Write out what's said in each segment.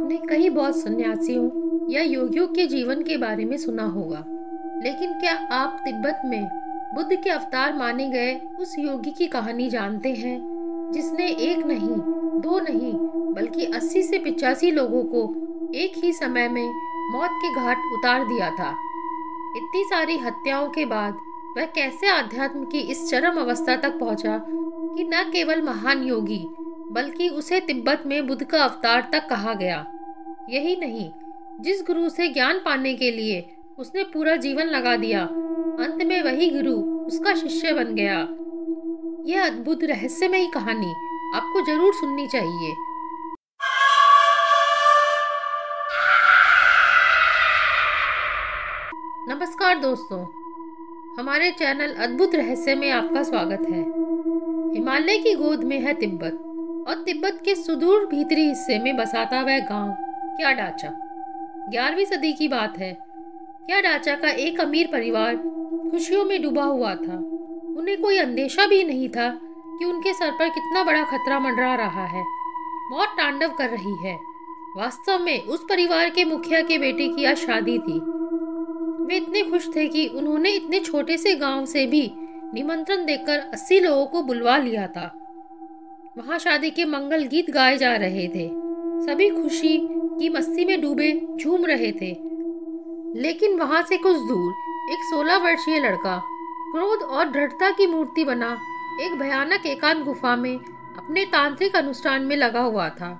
आपने कई बौद्ध सन्यासियों या योगियों के जीवन के बारे में सुना होगा, लेकिन क्या आप तिब्बत में बुद्ध के अवतार माने गए उस योगी की कहानी जानते हैं जिसने एक नहीं, दो नहीं, बल्कि 80 से 85 लोगों को एक ही समय में मौत के घाट उतार दिया था। इतनी सारी हत्याओं के बाद वह कैसे आध्यात्म की इस चरम अवस्था तक पहुंचा कि न केवल महान योगी बल्कि उसे तिब्बत में बुद्ध का अवतार तक कहा गया। यही नहीं, जिस गुरु से ज्ञान पाने के लिए उसने पूरा जीवन लगा दिया, अंत में वही गुरु उसका शिष्य बन गया। यह अद्भुत रहस्यमयी कहानी आपको जरूर सुननी चाहिए। नमस्कार दोस्तों, हमारे चैनल अद्भुत रहस्य में आपका स्वागत है। हिमालय की गोद में है तिब्बत और तिब्बत के सुदूर भीतरी हिस्से में बसाता वह गांव क्याडाचा। 11वीं सदी की बात है। क्याडाचा का एक अमीर परिवार खुशियों में डूबा हुआ था। उन्हें कोई अंदेशा भी नहीं था कि उनके सर पर कितना बड़ा खतरा मंडरा रहा है। मौत तांडव कर रही है। वास्तव में उस परिवार के मुखिया के बेटे की आज शादी थी। वे इतने खुश थे कि उन्होंने इतने छोटे से गांव से भी निमंत्रण देकर 80 लोगों को बुलवा लिया था। वहां शादी के मंगल गीत गाए जा रहे थे। सभी खुशी की मस्ती में डूबे झूम रहे थे। लेकिन वहां से कुछ दूर एक 16 वर्षीय लड़का क्रोध और दृढ़ता की मूर्ति बना एक भयानक एकांत गुफा में अपने तांत्रिक अनुष्ठान में लगा हुआ था।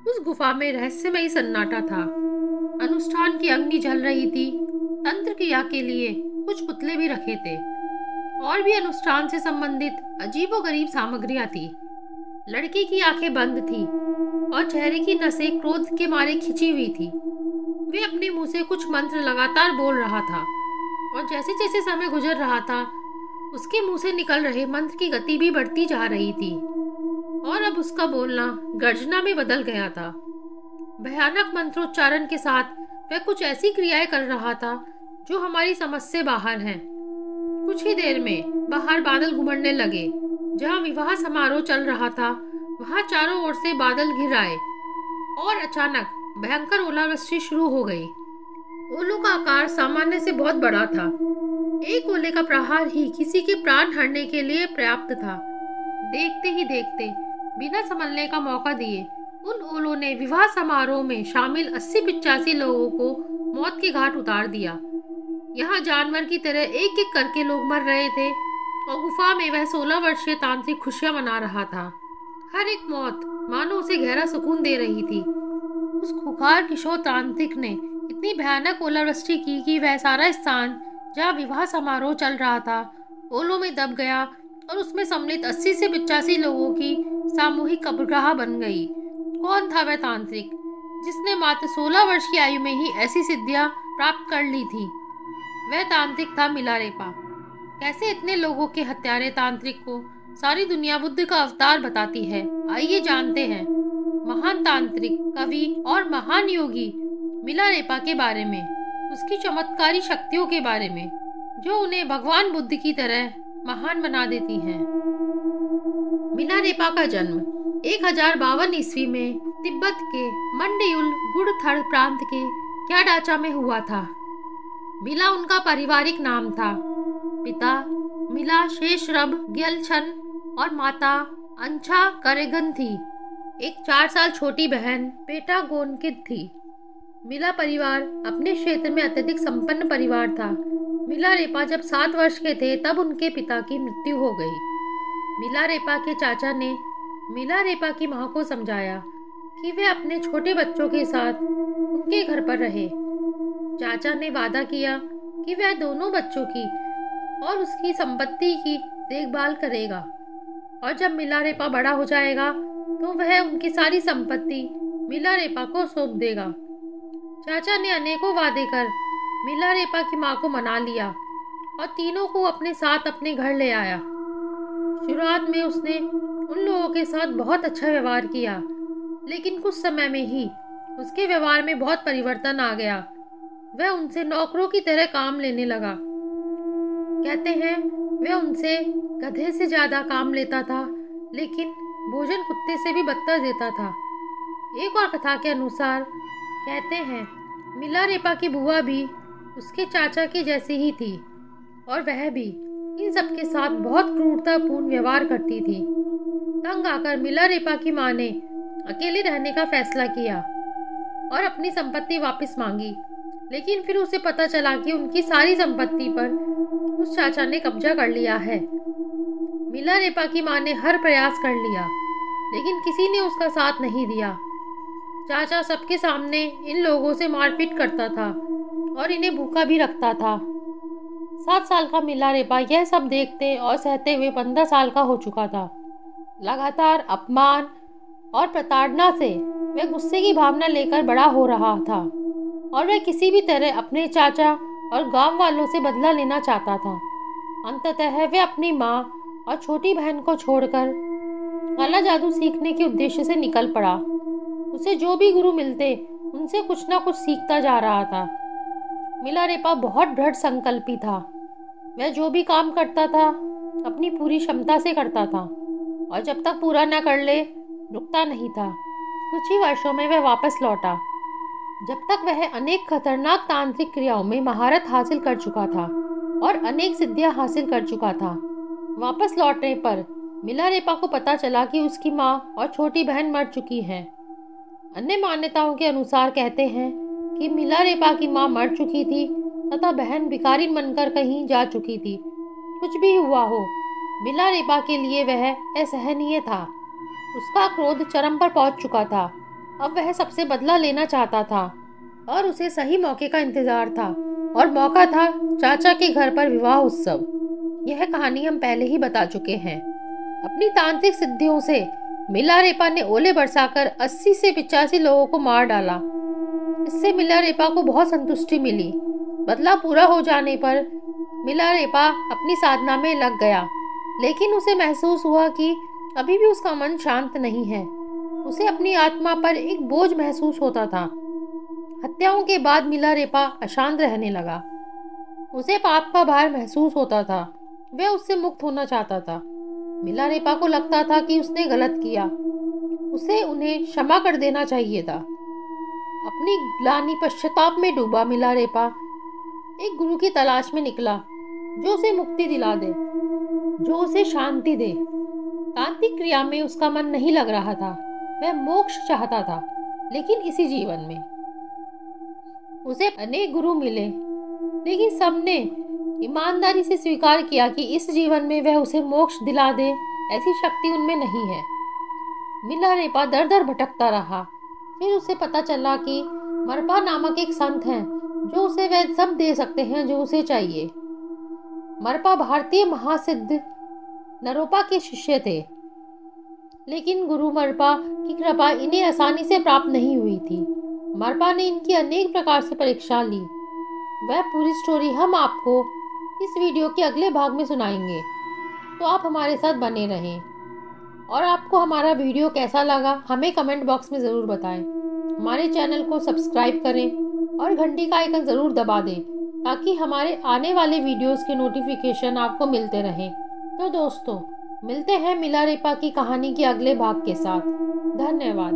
उस गुफा में रहस्यमयी सन्नाटा था। अनुष्ठान की अग्नि जल रही थी। तंत्र क्रिया के लिए कुछ पुतले भी रखे थे और भी अनुष्ठान से संबंधित अजीबोगरीब सामग्रियां थी। लड़की की आंखें बंद थी और चेहरे की नसें क्रोध के मारे खिंची हुई थी। वे अपने मुंह से कुछ मंत्र लगातार बोल रहा था और जैसे जैसे समय गुजर रहा था उसके मुंह से निकल रहे मंत्र की गति भी बढ़ती जा रही थी और अब उसका बोलना गर्जना में बदल गया था। भयानक मंत्रोच्चारण के साथ वह कुछ ऐसी क्रियाएं कर रहा था जो हमारी समझ से बाहर हैं। कुछ ही देर में बाहर बादल घुमड़ने लगे। जहां विवाह समारोह चल रहा था वहां चारों ओर से बादल घिर आए और अचानक भयंकर ओलावृष्टि शुरू हो गई। ओलों का आकार सामान्य से बहुत बड़ा था। एक ओले का प्रहार ही किसी के प्राण हरने के लिए पर्याप्त था। देखते ही देखते बिना संभलने का मौका दिए उन ओलों ने विवाह समारोह में शामिल 80-85 लोगों को मौत के घाट उतार दिया। यहाँ जानवर की तरह एक एक करके लोग मर रहे थे और गुफा में वह 16 वर्षीय तांत्रिक खुशियां मना रहा था। हर एक मौत मानो उसे गहरा सुकून दे रही थी। उस खुखार किशोर तांत्रिक ने इतनी भयानक ओलावृष्टि की कि वह सारा स्थान जहाँ विवाह समारोह चल रहा था ओलों में दब गया और उसमें सम्मिलित 80 से 85 लोगों की सामूहिक कब्रगाह बन गई। कौन था वह तांत्रिक जिसने मात्र 16 वर्ष की आयु में ही ऐसी सिद्धियां प्राप्त कर ली थी? वह तांत्रिक था मिलारेपा। कैसे इतने लोगों के हत्यारे तांत्रिक को सारी दुनिया बुद्ध का अवतार बताती है? आइए जानते हैं महान तांत्रिक, कवि और महान योगी मिलारेपा के बारे में, उसकी चमत्कारी शक्तियों के बारे में जो उन्हें भगवान बुद्ध की तरह महान बना देती हैं। मिलारेपा का जन्म 1052 ईस्वी में तिब्बत के मंडयुल गुड़थड़ प्रांत के क्याडाचा में हुआ था। मिला उनका पारिवारिक नाम था। पिता मिला शेषरब ग्यलछन और माता अंछा करेगन थी। एक 4 साल छोटी बहन पेटा गोनकिद थी। मिला परिवार अपने क्षेत्र में अत्यधिक संपन्न परिवार था। मिलारेपा जब 7 वर्ष के थे तब उनके पिता की मृत्यु हो गई। मिलारेपा के चाचा ने मिलारेपा की मां को समझाया कि वे अपने छोटे बच्चों के साथ उनके घर पर रहे। चाचा ने वादा किया कि वह दोनों बच्चों की और उसकी संपत्ति की देखभाल करेगा और जब मिलारेपा बड़ा हो जाएगा तो वह उनकी सारी संपत्ति मिलारेपा को सौंप देगा। चाचा ने अनेकों वादे कर मिलारेपा की मां को मना लिया और तीनों को अपने साथ अपने घर ले आया। शुरुआत में उसने उन लोगों के साथ बहुत अच्छा व्यवहार किया, लेकिन कुछ समय में ही उसके व्यवहार में बहुत परिवर्तन आ गया। वह उनसे नौकरों की तरह काम लेने लगा। कहते हैं वह उनसे गधे से ज्यादा काम लेता था, लेकिन भोजन कुत्ते से भी बदतर देता था। एक और कथा के अनुसार कहते हैं मिलारेपा की बुआ भी उसके चाचा की जैसी ही थी और वह भी इन सबके साथ बहुत क्रूरतापूर्ण व्यवहार करती थी। तंग आकर मिलारेपा की माँ ने अकेले रहने का फैसला किया और अपनी संपत्ति वापस मांगी, लेकिन फिर उसे पता चला कि उनकी सारी संपत्ति पर उस चाचा ने कब्जा कर लिया है। मिलारेपा की माँ ने हर प्रयास कर लिया, लेकिन किसी ने उसका साथ नहीं दिया। चाचा सबके सामने इन लोगों से मारपीट करता था और इन्हें भूखा भी रखता था। 7 साल का मिलारेपा यह सब देखते और सहते हुए 15 साल का हो चुका था। लगातार अपमान और प्रताड़ना से वह गुस्से की भावना लेकर बड़ा हो रहा था और वह किसी भी तरह अपने चाचा और गांव वालों से बदला लेना चाहता था। अंततः वह अपनी माँ और छोटी बहन को छोड़कर काला जादू सीखने के उद्देश्य से निकल पड़ा। उसे जो भी गुरु मिलते उनसे कुछ ना कुछ सीखता जा रहा था। मिलारेपा बहुत दृढ़ संकल्पी था। वह जो भी काम करता था अपनी पूरी क्षमता से करता था और जब तक पूरा न कर ले रुकता नहीं था। कुछ ही वर्षों में वह वापस लौटा। जब तक वह अनेक खतरनाक तांत्रिक क्रियाओं में महारत हासिल कर चुका था और अनेक सिद्धियां हासिल कर चुका था। वापस लौटने पर मिलारेपा को पता चला कि उसकी माँ और छोटी बहन मर चुकी हैं। अन्य मान्यताओं के अनुसार कहते हैं कि मिलारेपा की माँ मर चुकी थी तथा बहन भिखारिन बनकर कहीं जा चुकी थी। कुछ भी हुआ हो, मिलारेपा के लिए वह असहनीय था। उसका क्रोध चरम पर पहुंच चुका था। अब वह सबसे बदला लेना चाहता था और उसे सही मौके का इंतजार था और मौका था चाचा के घर पर विवाह उत्सव। यह कहानी हम पहले ही बता चुके हैं। अपनी तांत्रिक सिद्धियों से मिलारेपा ने ओले बरसाकर 80 से 85 लोगों को मार डाला। इससे मिलारेपा को बहुत संतुष्टि मिली। बदला पूरा हो जाने पर मिलारेपा अपनी साधना में लग गया, लेकिन उसे महसूस हुआ कि अभी भी उसका मन शांत नहीं है। उसे अपनी आत्मा पर एक बोझ महसूस होता था। हत्याओं के बाद मिलारेपा अशांत रहने लगा। उसे पाप का भार महसूस होता था। वह उससे मुक्त होना चाहता था। मिलारेपा को लगता था कि उसने गलत किया, उसे उन्हें क्षमा कर देना चाहिए था। अपनी ग्लानि पश्चाताप में डूबा मिलारेपा एक गुरु की तलाश में निकला जो उसे मुक्ति दिला दे, जो उसे शांति दे। तांत्रिक क्रिया में उसका मन नहीं लग रहा था। वह मोक्ष चाहता था, लेकिन इसी जीवन में। उसे अनेक गुरु मिले, लेकिन सबने ईमानदारी से स्वीकार किया कि इस जीवन में वह उसे मोक्ष दिला दे ऐसी शक्ति उनमें नहीं है। मिलारेपा दर दर भटकता रहा। फिर उसे पता चला कि मरपा नामक एक संत हैं जो उसे वह सब दे सकते हैं जो उसे चाहिए। मरपा भारतीय महासिद्ध नरोपा के शिष्य थे, लेकिन गुरु मरपा की कृपा इन्हें आसानी से प्राप्त नहीं हुई थी। मरपा ने इनकी अनेक प्रकार से परीक्षा ली। वह पूरी स्टोरी हम आपको इस वीडियो के अगले भाग में सुनाएंगे, तो आप हमारे साथ बने रहें। और आपको हमारा वीडियो कैसा लगा हमें कमेंट बॉक्स में ज़रूर बताएं। हमारे चैनल को सब्सक्राइब करें और घंटी का आइकन ज़रूर दबा दें ताकि हमारे आने वाले वीडियोस के नोटिफिकेशन आपको मिलते रहें। तो दोस्तों, मिलते हैं मिलारेपा की कहानी के अगले भाग के साथ। धन्यवाद।